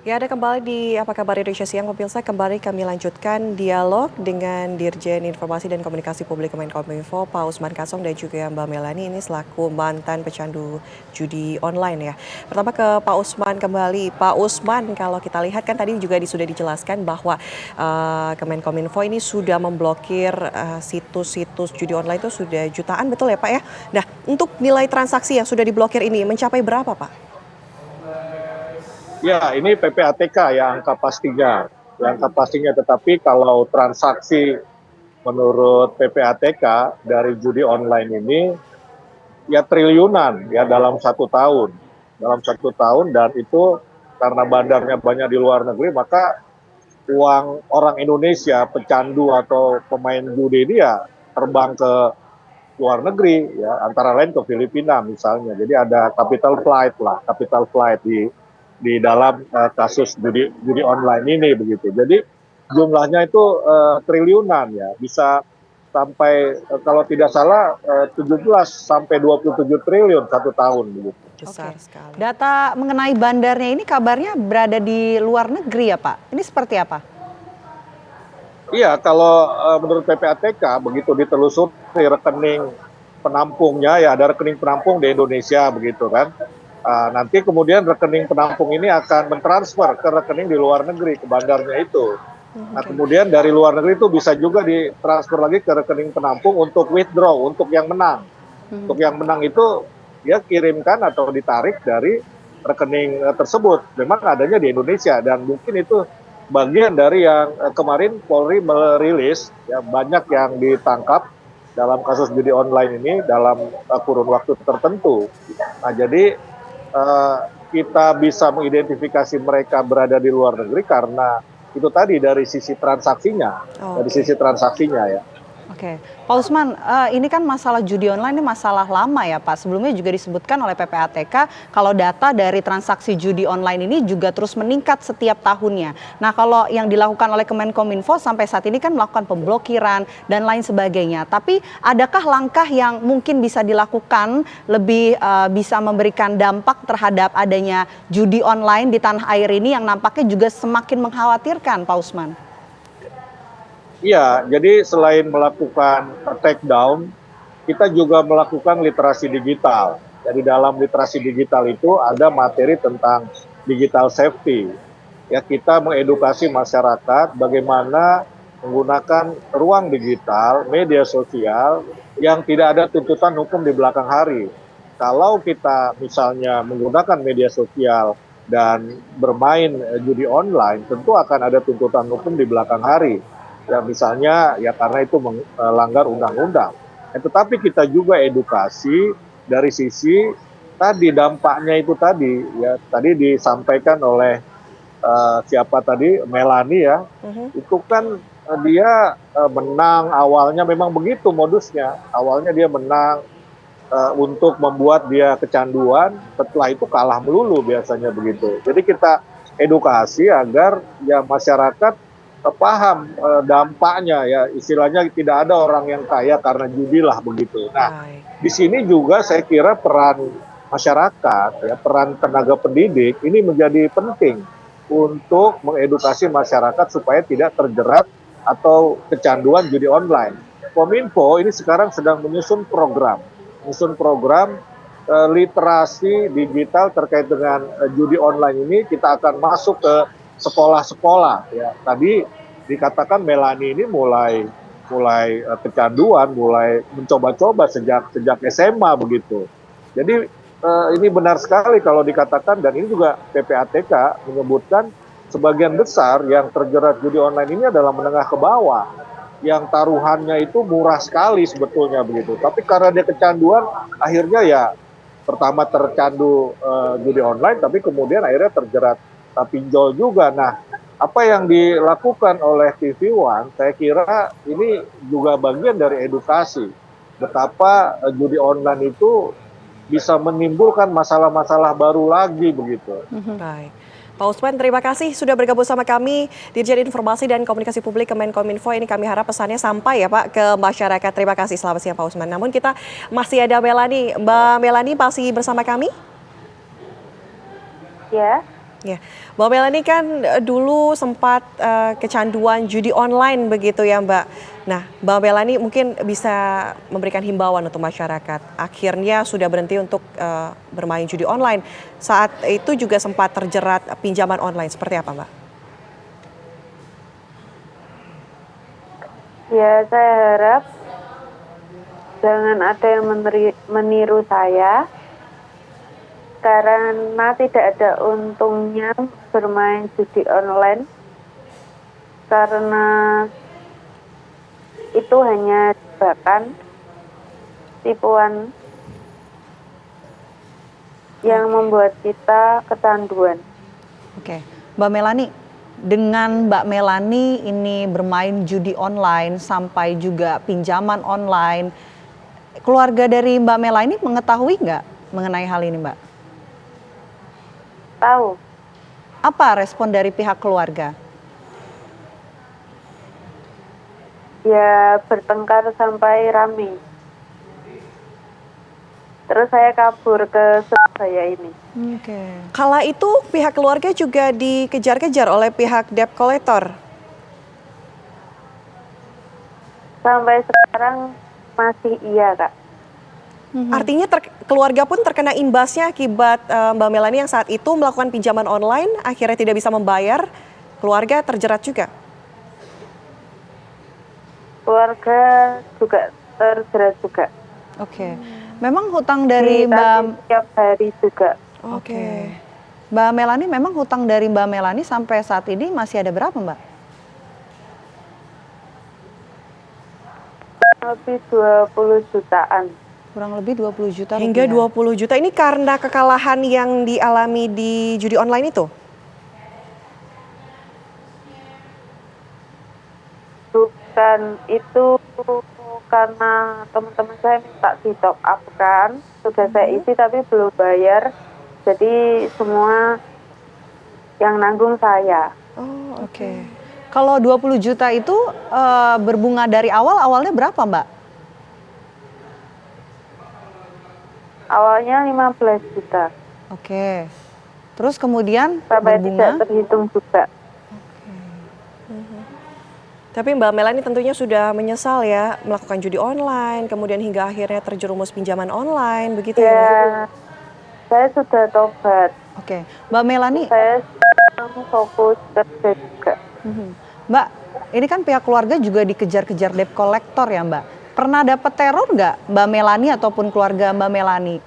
Ya, ada kembali di Apa Kabar Indonesia Siang, pemirsa. Kembali kami lanjutkan dialog dengan Dirjen Informasi dan Komunikasi Publik Kemenkominfo, Pak Usman Kansong dan juga Mbak Melani, ini selaku mantan pecandu judi online ya. Pertama ke Pak Usman kembali. Pak Usman, kalau kita lihat kan tadi juga sudah dijelaskan bahwa Kemenkominfo ini sudah memblokir situs-situs judi online itu sudah jutaan, betul ya Pak ya? Nah, untuk nilai transaksi yang sudah diblokir ini mencapai berapa Pak? Ya, ini PPATK ya angka pastinya. Tetapi kalau transaksi menurut PPATK dari judi online ini ya triliunan ya dalam satu tahun dan itu karena bandarnya banyak di luar negeri maka uang orang Indonesia pecandu atau pemain judi ini ya terbang ke luar negeri ya antara lain ke Filipina misalnya. Jadi ada capital flight di dalam kasus judi online ini begitu. Jadi jumlahnya itu triliunan ya, bisa sampai kalau tidak salah 17 sampai 27 triliun satu tahun begitu. Besar sekali. Data mengenai bandarnya ini kabarnya berada di luar negeri ya Pak? Ini seperti apa? Iya, kalau menurut PPATK begitu ditelusuri rekening penampungnya ya ada rekening penampung di Indonesia begitu kan. Nanti kemudian rekening penampung ini akan mentransfer ke rekening di luar negeri ke bandarnya itu. Nah kemudian dari luar negeri itu bisa juga ditransfer lagi ke rekening penampung untuk withdraw untuk yang menang. Untuk yang menang itu dia kirimkan atau ditarik dari rekening tersebut. Memang adanya di Indonesia dan mungkin itu bagian dari yang kemarin Polri merilis ya banyak yang ditangkap dalam kasus judi online ini dalam kurun waktu tertentu. Nah jadi kita bisa mengidentifikasi mereka berada di luar negeri karena itu tadi dari sisi transaksinya, ya. Oke, Pak Usman, ini kan masalah judi online ini masalah lama ya Pak. Sebelumnya juga disebutkan oleh PPATK kalau data dari transaksi judi online ini juga terus meningkat setiap tahunnya. Nah kalau yang dilakukan oleh Kemenkominfo sampai saat ini kan melakukan pemblokiran dan lain sebagainya. Tapi adakah langkah yang mungkin bisa dilakukan lebih bisa memberikan dampak terhadap adanya judi online di tanah air ini yang nampaknya juga semakin mengkhawatirkan Pak Usman? Iya, jadi selain melakukan take down, kita juga melakukan literasi digital. Jadi dalam literasi digital itu ada materi tentang digital safety. Ya, kita mengedukasi masyarakat bagaimana menggunakan ruang digital, media sosial yang tidak ada tuntutan hukum di belakang hari. Kalau kita misalnya menggunakan media sosial dan bermain judi online, tentu akan ada tuntutan hukum di belakang hari. Ya misalnya ya karena itu melanggar undang-undang. Tetapi kita juga edukasi dari sisi tadi dampaknya itu tadi ya tadi disampaikan oleh siapa tadi Melani ya. Itu kan dia menang awalnya memang begitu modusnya. Awalnya dia menang untuk membuat dia kecanduan, setelah itu kalah melulu biasanya begitu. Jadi kita edukasi agar ya masyarakat paham dampaknya ya istilahnya tidak ada orang yang kaya karena judi lah begitu. Nah di sini juga saya kira peran masyarakat ya peran tenaga pendidik ini menjadi penting untuk mengedukasi masyarakat supaya tidak terjerat atau kecanduan judi online. Kominfo ini sekarang sedang menyusun program literasi digital terkait dengan judi online ini. Kita akan masuk ke sekolah-sekolah ya. Tadi dikatakan Melani ini mulai kecanduan, mulai mencoba-coba sejak SMA begitu. Jadi ini benar sekali kalau dikatakan dan ini juga PPATK menyebutkan sebagian besar yang terjerat judi online ini adalah menengah ke bawah yang taruhannya itu murah sekali sebetulnya begitu. Tapi karena dia kecanduan akhirnya ya pertama tercandu judi online tapi kemudian akhirnya terjerat pinjol juga. Nah, apa yang dilakukan oleh TV One, saya kira ini juga bagian dari edukasi. Betapa judi online itu bisa menimbulkan masalah-masalah baru lagi begitu. Baik. Pak Usman, terima kasih sudah bergabung sama kami Dirjen Informasi dan Komunikasi Publik Kemenkominfo. Ini kami harap pesannya sampai ya Pak ke masyarakat. Terima kasih, selamat siang Pak Usman. Namun kita masih ada Melani. Mbak Melani masih bersama kami? Ya. Ya, Mbak Melani kan dulu sempat kecanduan judi online begitu ya Mbak. Nah, Mbak Melani mungkin bisa memberikan himbauan untuk masyarakat. Akhirnya sudah berhenti untuk bermain judi online. Saat itu juga sempat terjerat pinjaman online. Seperti apa Mbak? Ya, saya harap jangan ada yang meniru saya, karena tidak ada untungnya bermain judi online, karena itu hanya jebakan, tipuan yang membuat kita kecanduan. Oke, Mbak Melani, dengan Mbak Melani ini bermain judi online sampai juga pinjaman online, keluarga dari Mbak Melani mengetahui nggak mengenai hal ini Mbak? Tahu, Apa respon dari pihak keluarga? ya bertengkar sampai rame. Terus saya kabur ke Surabaya ini. Oke. Kala itu pihak keluarga juga dikejar-kejar oleh pihak debt collector. Sampai sekarang masih iya, Kak. Artinya keluarga pun terkena imbasnya akibat Mbak Melani yang saat itu melakukan pinjaman online, akhirnya tidak bisa membayar, keluarga terjerat juga. Keluarga juga terjerat juga. Oke. Memang hutang dari Ditagih Mbak setiap hari juga. Oke. Mbak Melani memang hutang dari Mbak Melani sampai saat ini masih ada berapa, Mbak? Lebih 20 jutaan. Kurang lebih 20 juta Hingga rupiah. 20 juta ini karena kekalahan yang dialami di judi online itu? Bukan itu, karena teman-teman saya minta di top up kan. Sudah saya isi tapi belum bayar. Jadi semua yang nanggung saya. Oh, Oke. Kalau 20 juta itu berbunga dari awalnya berapa, Mbak? Awalnya 15 juta. Oke. Terus kemudian Sampai berbunga. tidak terhitung juga. Tapi Mbak Melani tentunya sudah menyesal ya melakukan judi online, kemudian hingga akhirnya terjerumus pinjaman online, begitu ya? Mbak? Ya, saya sudah tobat. Oke. Mbak Melani, Saya sekarang fokus kerja juga. Mbak, ini kan pihak keluarga juga dikejar-kejar debt collector ya, Mbak. Pernah dapat teror nggak Mbak Melani ataupun keluarga Mbak Melani?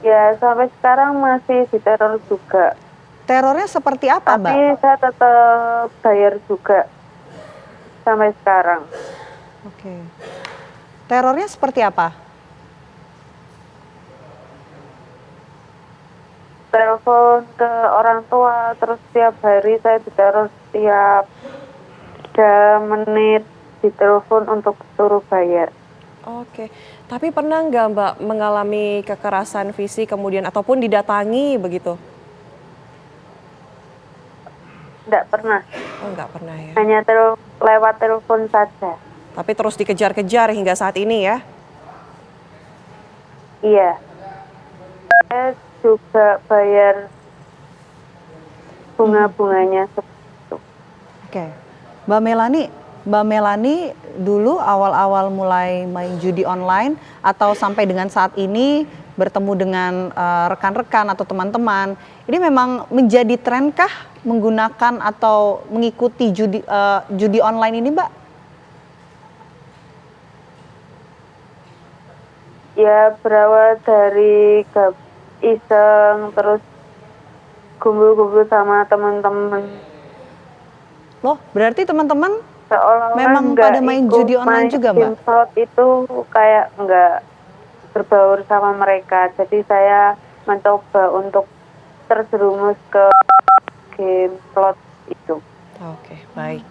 Ya, sampai sekarang masih diteror juga. Terornya seperti apa, Mbak? Tapi saya tetap bayar juga sampai sekarang. Oke. Terornya seperti apa? Telepon ke orang tua, terus setiap hari saya diteror setiap 3 menit ditelepon untuk suruh bayar. Oke, tapi pernah nggak Mbak mengalami kekerasan fisik kemudian ataupun didatangi begitu? Tidak pernah, Oh nggak pernah ya. hanya lewat telepon saja. Tapi terus dikejar-kejar hingga saat ini ya? Iya. Saya juga bayar bunga-bunganya seperti itu. Oke. Mbak Melani dulu awal-awal mulai main judi online atau sampai dengan saat ini bertemu dengan rekan-rekan atau teman-teman, ini memang menjadi trenkah menggunakan atau mengikuti judi online ini, Mbak? Ya, berawal dari iseng, terus kumpul-kumpul sama teman-teman. Loh, berarti teman-teman Seolah-olah memang nggak pada main ikut judi online main juga, Mbak? game slot itu kayak nggak berbaur sama mereka. Jadi saya mencoba untuk terjerumus ke game slot itu. Oke, baik.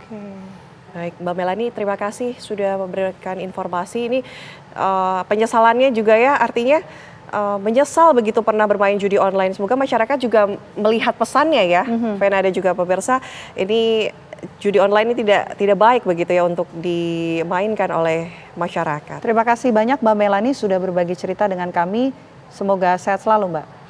Baik, Mbak Melani, terima kasih sudah memberikan informasi ini. Penyesalannya juga ya, artinya menyesal begitu pernah bermain judi online. Semoga masyarakat juga melihat pesannya ya, Vena dan juga pemirsa. Ini judi online ini tidak baik begitu ya untuk dimainkan oleh masyarakat. Terima kasih banyak Mbak Melani sudah berbagi cerita dengan kami Semoga sehat selalu, Mbak.